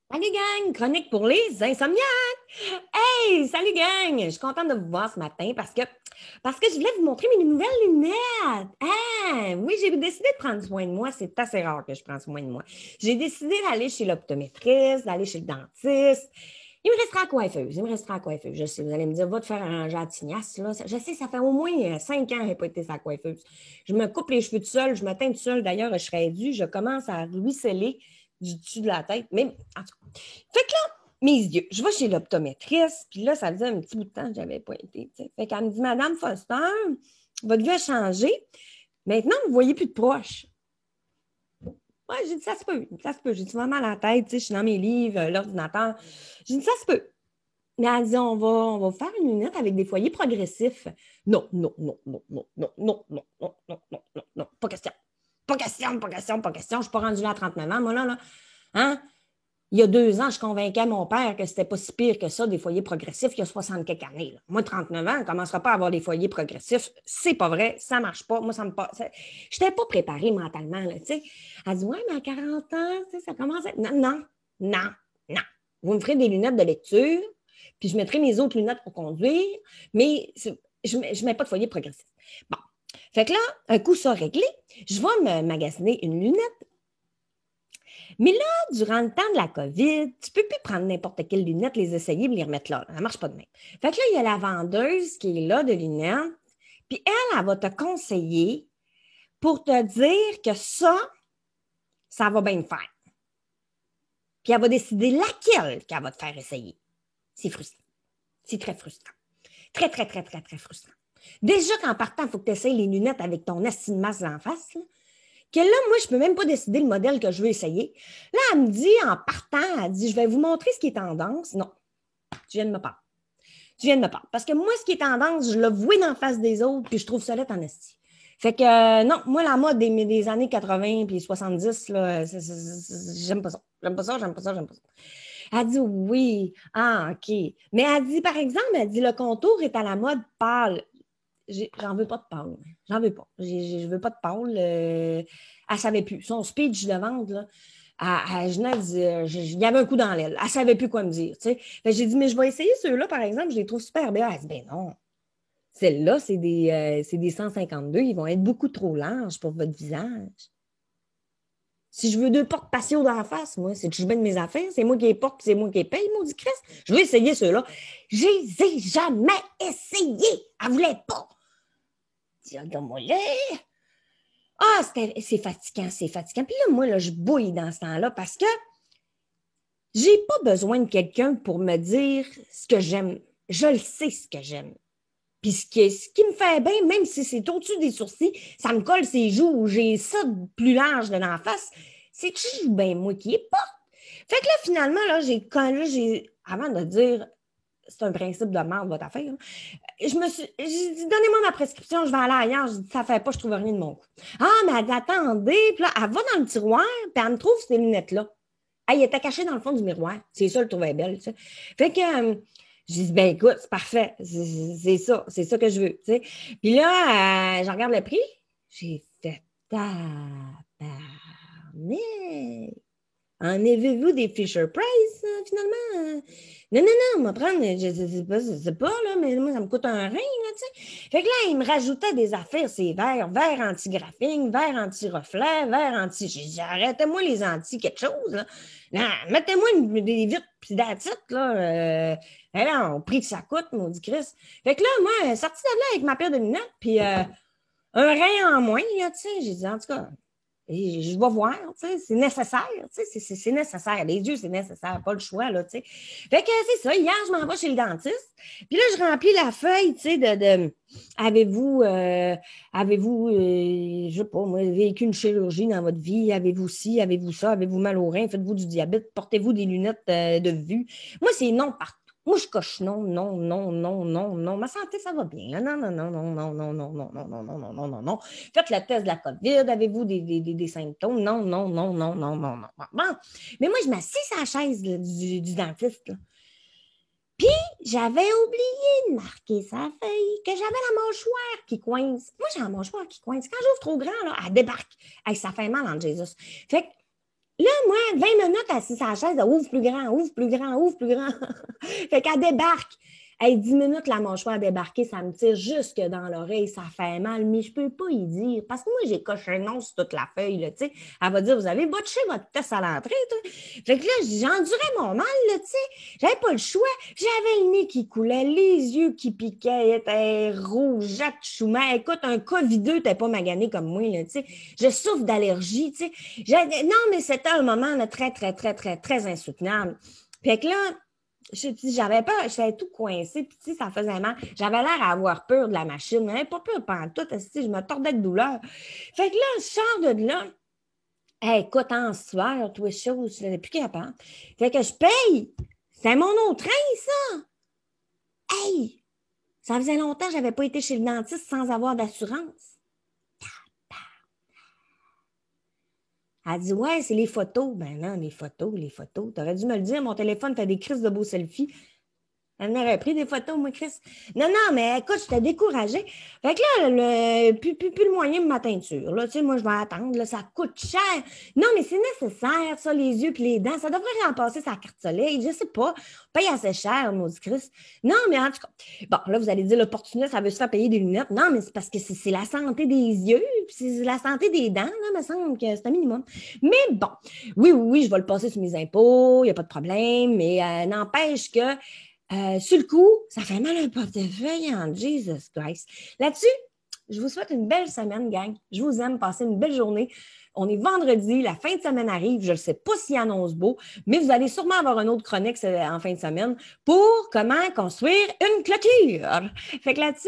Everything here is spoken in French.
Salut gang, chronique pour les insomniaques. Hey, salut gang, je suis contente de vous voir ce matin parce que je voulais vous montrer mes nouvelles lunettes. Ah, oui, j'ai décidé de prendre soin de moi. C'est assez rare que je prenne soin de moi. J'ai décidé d'aller chez l'optométriste, d'aller chez le dentiste. Il me restera la coiffeuse. Il me restera la coiffeuse. Je sais, vous allez me dire, va te faire arranger à la tignasse. Là. Je sais, ça fait au moins 5 ans que je n'ai pas été sa coiffeuse. Je me coupe les cheveux toute seule, je me teins toute seule. D'ailleurs, je serais due. Je commence à ruisseler du dessus de la tête. Mais en tout cas, fait que là, mes yeux, je vais chez l'optométriste, puis là, ça faisait un petit bout de temps que je n'avais pas été. T'sais. Fait qu'elle me dit, Madame Foster, votre vue a changé. Maintenant, vous ne voyez plus de proches. Ouais, j'ai dit, ça se peut, ça se peut. J'ai dit, vraiment à la tête, je suis dans mes livres, l'ordinateur. J'ai dit, ça se peut. Mais elle dit, on va faire une lunette avec des foyers progressifs. Non, non, non, non, non, non, non, non, non, non, non, non, non, pas question. Pas question, pas question, pas question. Je ne suis pas rendue là à 39 ans, moi, là. Hein? Il y a 2 ans, je convainquais mon père que c'était pas si pire que ça, des foyers progressifs, il y a 60 quelques années. Là. Moi, 39 ans, on ne commencera pas à avoir des foyers progressifs. C'est pas vrai, ça marche pas. Moi, ça me passe. Je n'étais pas préparée mentalement. Là, elle dit, ouais, mais à 40 ans, ça commence à... Non, non, non, non. Vous me ferez des lunettes de lecture, puis je mettrai mes autres lunettes pour conduire, mais je ne mets pas de foyer progressif. Bon. Fait que là, un coup ça réglé, je vais me magasiner une lunette. Mais là, durant le temps de la COVID, tu ne peux plus prendre n'importe quelle lunette, les essayer et les remettre là. Ça ne marche pas de même. Fait que là, il y a la vendeuse qui est là de lunettes, puis elle va te conseiller pour te dire que ça va bien me faire. Puis elle va décider laquelle qu'elle va te faire essayer. C'est frustrant. C'est très frustrant. Très, très, très, très, très frustrant. Déjà qu'en partant, il faut que tu essayes les lunettes avec ton estime masse en face. Là. Que là, moi, je ne peux même pas décider le modèle que je veux essayer. Là, elle me dit, en partant, elle dit, je vais vous montrer ce qui est tendance. Non, tu viens de me parler. Tu viens de me parler. Parce que moi, ce qui est tendance, je le vois en face des autres, puis je trouve ça lettre en esti. Fait que, non, moi, la mode des années 80 puis 70, là, j'aime pas ça. J'aime pas ça, j'aime pas ça, j'aime pas ça. Elle dit oui. Ah, OK. Mais elle dit, par exemple, elle dit, le contour est à la mode pâle. J'en veux pas de pâle. J'en veux pas. Je veux pas de pâle. Elle savait plus. Son speech de vente, là, à Genève, il y avait un coup dans l'aile. Elle savait plus quoi me dire. J'ai dit, mais je vais essayer ceux-là, par exemple, je les trouve super bien. Elle dit, ben non. Celles-là, c'est des 152. Ils vont être beaucoup trop larges pour votre visage. Si je veux 2 portes patio dans la face, moi, c'est que je mets de mes affaires, c'est moi qui les porte, c'est moi qui les paye, maudit Christ. Je veux essayer ceux-là. Je les ai jamais essayés. Elle voulait pas. Dis-moi là. Ah, c'est fatigant, c'est fatigant. Puis là, moi, là, je bouille dans ce temps-là parce que j'ai pas besoin de quelqu'un pour me dire ce que j'aime. Je le sais ce que j'aime. Puis ce qui me fait bien, même si c'est au-dessus des sourcils, ça me colle ses joues ou j'ai ça de plus large de la face, c'est que je joue bien moi qui est pas. Fait que là, finalement, là, avant de dire c'est un principe de merde, votre affaire, hein, j'ai dit, donnez-moi ma prescription, je vais aller ailleurs. J'ai dit, ça fait pas, je trouve rien de mon coup. Ah, mais elle dit, attendez, puis là, elle va dans le tiroir, puis elle me trouve ces lunettes-là. Elle était cachée dans le fond du miroir. C'est ça, je le trouvais belle, tu sais. Fait que, j'ai dit, ben écoute, c'est parfait. C'est ça que je veux, tu sais. Puis là, je regarde le prix. J'ai fait, tabarnak. En avez-vous des Fisher Price, finalement? Non, non, non, on va prendre, je sais pas, là, mais moi, ça me coûte un rein, là, tu sais. Fait que là, il me rajoutait des affaires, ces verres anti-graphing, verres anti-reflet, verres anti... J'ai dit, arrêtez-moi les anti quelque chose, là. Non, mettez-moi des vitres pis d'attitude, là. Là, on prie que ça coûte, maudit Christ. Fait que là, moi, sorti de là avec ma paire de lunettes, puis un rein en moins, là, tu sais. J'ai dit, en tout cas... Et je vais voir, tu sais, c'est nécessaire, tu sais, c'est nécessaire. Les yeux, c'est nécessaire, pas le choix, là, tu sais. Fait que c'est ça, hier, je m'en vais chez le dentiste, puis là, je remplis la feuille, tu sais, avez-vous, je sais pas, moi, vécu une chirurgie dans votre vie, avez-vous ci, avez-vous ça, avez-vous mal au rein, faites-vous du diabète, portez-vous des lunettes de vue. Moi, c'est non partout. Moi, je coche non, non, non, non, non, non. Ma santé, ça va bien. Non, non, non, non, non, non, non, non, non, non, non, non, non, non, non. Faites le test de la COVID. Avez-vous des symptômes? Non, non, non, non, non, non, non. Bon. Mais moi, je m'assis à la chaise là, du dentiste. Là. Puis, j'avais oublié de marquer sa feuille, que j'avais la mâchoire qui coince. Moi, j'ai la mâchoire qui coince. Quand j'ouvre trop grand, là, elle débarque. Hey, ça fait mal en Jesus. Fait que Là, moi, 20 minutes assise à la chaise, elle ouvre plus grand, ouvre plus grand, ouvre plus grand. Fait qu'elle débarque. Hey, 10 minutes, la mâchoire a débarqué, ça me tire jusque dans l'oreille, ça fait mal, mais je peux pas y dire. Parce que moi, j'ai coché un nom sur toute la feuille, là, tu sais. Elle va dire, vous avez botché votre test à l'entrée, toi. Fait que là, j'endurais mon mal, là, tu sais. J'avais pas le choix. J'avais le nez qui coulait, les yeux qui piquaient, était rouge, Jacques Choumet. Écoute, un covideux, t'es pas magané comme moi, là, tu sais. Je souffre d'allergie, tu sais. Non, mais c'était un moment là, très, très, très, très, très insoutenable. Fait que là, j'avais peur, j'étais tout coincée, puis tu sais, ça faisait mal. J'avais l'air à avoir peur de la machine, mais pas peur pantoute, je me tordais de douleur. Fait que là, je sors de là. Hey, écoute, en sueur, tout chose, je n'étais plus capable. Fait que je paye. C'est mon autre train, ça. Hey, ça faisait longtemps que je n'avais pas été chez le dentiste sans avoir d'assurance. Elle dit, ouais, c'est les photos. Ben non, les photos, les photos. Tu aurais dû me le dire, mon téléphone fait des crises de beaux selfies. Elle m'aurait pris des photos, moi, Chris. Non, non, mais écoute, j'étais découragée. Fait que là, plus le moyen de ma teinture. Là, tu sais, moi, je vais attendre. Là, ça coûte cher. Non, mais c'est nécessaire, ça, les yeux puis les dents. Ça devrait remplacer sa carte soleil. Je sais pas. On paye assez cher, maudit Chris. Non, mais en tout cas, bon, là, vous allez dire, l'opportuniste, ça veut se faire payer des lunettes. Non, mais c'est parce que c'est la santé des yeux, puis c'est la santé des dents, là, me semble que c'est un minimum. Mais bon, oui, oui, oui, je vais le passer sur mes impôts, il n'y a pas de problème, mais n'empêche que sur le coup, ça fait mal un portefeuille en Jesus Christ. Là-dessus, je vous souhaite une belle semaine, gang. Je vous aime, passez une belle journée. On est vendredi, la fin de semaine arrive. Je ne sais pas s'il annonce beau, mais vous allez sûrement avoir une autre chronique en fin de semaine pour comment construire une clôture. Fait que là-dessus,